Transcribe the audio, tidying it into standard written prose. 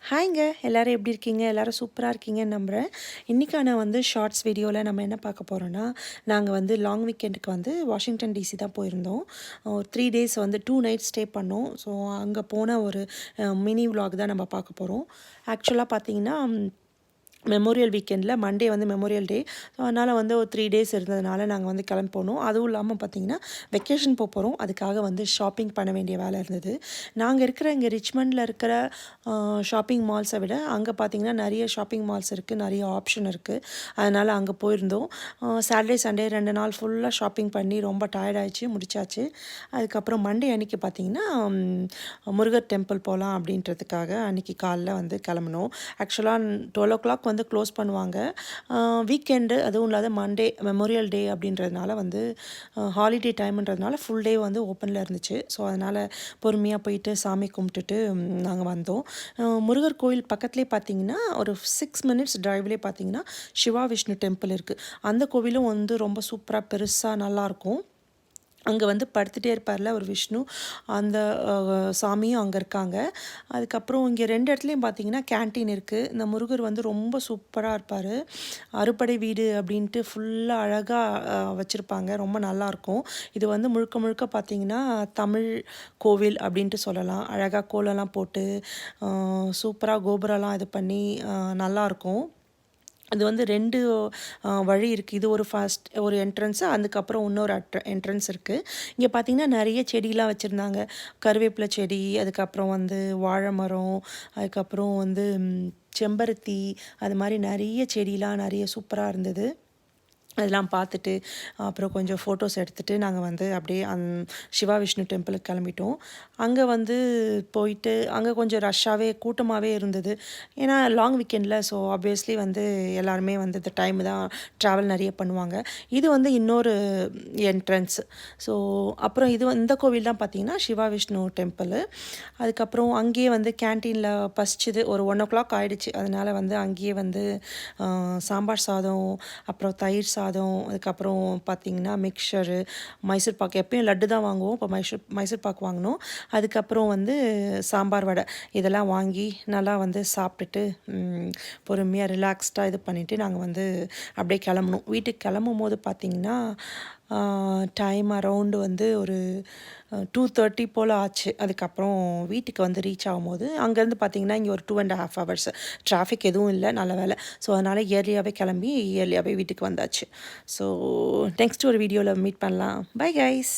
ஹாய்ங்க எல்லோரும் எப்படி இருக்கீங்க? எல்லோரும் சூப்பராக இருக்கீங்கன்னு நம்புகிறேன். இன்றைக்கான ஷார்ட்ஸ் வீடியோவில் நம்ம என்ன பார்க்க போகிறோன்னா, நாங்கள் லாங் வீக்கெண்டுக்கு வாஷிங்டன் டிசி தான் போயிருந்தோம். ஒரு 3 டேஸ் 2 நைட்ஸ் ஸ்டே பண்ணோம். ஸோ அங்கே போன ஒரு மினி விலாக் தான் நம்ம பார்க்க போகிறோம். ஆக்சுவலாக பார்த்தீங்கன்னா மெமோரியல் வீக்கெண்டில் மண்டே மெமோரியல் டே. ஸோ அதனால் ஒரு 3 டேஸ் இருந்ததுனால நாங்கள் கிளம்பி போனோம். அதுவும் இல்லாமல் பார்த்திங்கன்னா வெக்கேஷன் போகிறோம். அதுக்காக ஷாப்பிங் பண்ண வேண்டிய வேலை இருந்தது. நாங்கள் இருக்கிற இங்கே ரிச்மண்டில் இருக்கிற ஷாப்பிங் மால்ஸை விட அங்கே பார்த்திங்கன்னா நிறைய ஷாப்பிங் மால்ஸ் இருக்குது, நிறைய ஆப்ஷன் இருக்குது. அதனால் அங்கே போயிருந்தோம். சாட்டர்டே சண்டே 2 நாள் ஃபுல்லாக ஷாப்பிங் பண்ணி ரொம்ப டயர்டாகிடுச்சு, முடிச்சாச்சு. அதுக்கப்புறம் மண்டே அன்றைக்கி பார்த்திங்கன்னா முருகர் டெம்பிள் போகலாம் அப்படின்றதுக்காக அன்றைக்கி காலைல கிளம்புனோம். ஆக்சுவலாக 12 o'clock க்ளோஸ் பண்ணுவாங்க. வீக்கெண்டு அதுவும் இல்லாத மண்டே மெமோரியல் டே அப்படின்றதுனால ஹாலிடே டைம்ன்றதுனால ஃபுல் டே ஓப்பனில் இருந்துச்சு. ஸோ அதனால் பொறுமையாக போயிட்டு சாமி கும்பிட்டுட்டு நாங்கள் வந்தோம். முருகர் கோயில் பக்கத்துலேயே பார்த்தீங்கன்னா ஒரு 6 minutes டிரைவ்லேயே பார்த்தீங்கன்னா சிவா விஷ்ணு டெம்பிள் இருக்குது. அந்த கோவிலும் ரொம்ப சூப்பராக பெருசாக நல்லாயிருக்கும். அங்கே படுத்துகிட்டே இருப்பார்ல ஒரு விஷ்ணு, அந்த சாமியும் அங்கே இருக்காங்க. அதுக்கப்புறம் இங்கே 2 இடத்துலையும் பார்த்தீங்கன்னா கேன்டீன் இருக்குது. இந்த முருகர் ரொம்ப சூப்பராக இருப்பார். அறுபடை வீடு அப்படின்ட்டு ஃபுல்லாக அழகாக வச்சுருப்பாங்க. ரொம்ப நல்லாயிருக்கும். இது முழுக்க முழுக்க பார்த்தீங்கன்னா தமிழ் கோவில் அப்படின்ட்டு சொல்லலாம். அழகாக கோலம்லாம் போட்டு சூப்பராக கோபுரம்லாம் இது பண்ணி நல்லாயிருக்கும். அது 2 வழி இருக்குது. இது ஒரு ஃபர்ஸ்ட் ஒரு என்ட்ரன்ஸு, அதுக்கப்புறம் இன்னொரு என்ட்ரன்ஸ் இருக்குது. இங்கே பார்த்திங்கன்னா நிறைய செடிலாம் வச்சுருந்தாங்க. கருவேப்பிலை செடி, அதுக்கப்புறம் வாழை மரம், அதுக்கப்புறம் செம்பருத்தி, அது மாதிரி நிறைய செடிலாம் நிறைய சூப்பராக இருந்தது. அதெல்லாம் பார்த்துட்டு அப்புறம் கொஞ்சம் ஃபோட்டோஸ் எடுத்துகிட்டு நாங்கள் அப்படியே சிவா விஷ்ணு டெம்பிளுக்கு கிளம்பிட்டோம். அங்கே போயிட்டு அங்கே கொஞ்சம் ரஷ்ஷாகவே கூட்டமாகவே இருந்தது. ஏன்னா லாங் வீக்கெண்டில். ஸோ ஆப்வியஸ்லி எல்லாருமே இந்த டைம் தான் ட்ராவல் நிறைய பண்ணுவாங்க. இது இன்னொரு என்ட்ரன்ஸ். ஸோ அப்புறம் இந்த கோவில் தான் பார்த்திங்கன்னா சிவா விஷ்ணு டெம்பிள். அதுக்கப்புறம் அங்கேயே கேன்டீனில் பசிச்சுது. ஒரு 1 o'clock ஆகிடுச்சு. அதனால் அங்கேயே சாம்பார் சாதம், அப்புறம் தயிர் சாதம், அதுக்கப்புறம் பார்த்திங்கன்னா மிக்சரு, மைசூர் பாக்கு. எப்பயும் லட்டு தான் வாங்குவோம். இப்போ மைசூர் பாக்கு வாங்கினோம். அதுக்கப்புறம் சாம்பார் வடை இதெல்லாம் வாங்கி நல்லா சாப்பிட்டுட்டு பொறுமையாக ரிலாக்ஸ்டாக இது பண்ணிவிட்டு நாங்கள் அப்படியே கிளம்பணும். வீட்டுக்கு கிளம்பும் போது பார்த்திங்கன்னா டைம் அரவுண்டு ஒரு 2:30 போல் ஆச்சு. அதுக்கப்புறம் வீட்டுக்கு ரீச் ஆகும்போது அங்கேருந்து பார்த்திங்கன்னா இங்கே ஒரு 2.5 hours டிராஃபிக் எதுவும் இல்லை, நல்ல வேலை. ஸோ அதனால் இயர்லியாகவே கிளம்பி இயர்லியாகவே வீட்டுக்கு வந்தாச்சு. ஸோ நெக்ஸ்ட் ஒரு வீடியோவில் மீட் பண்ணலாம். Bye guys.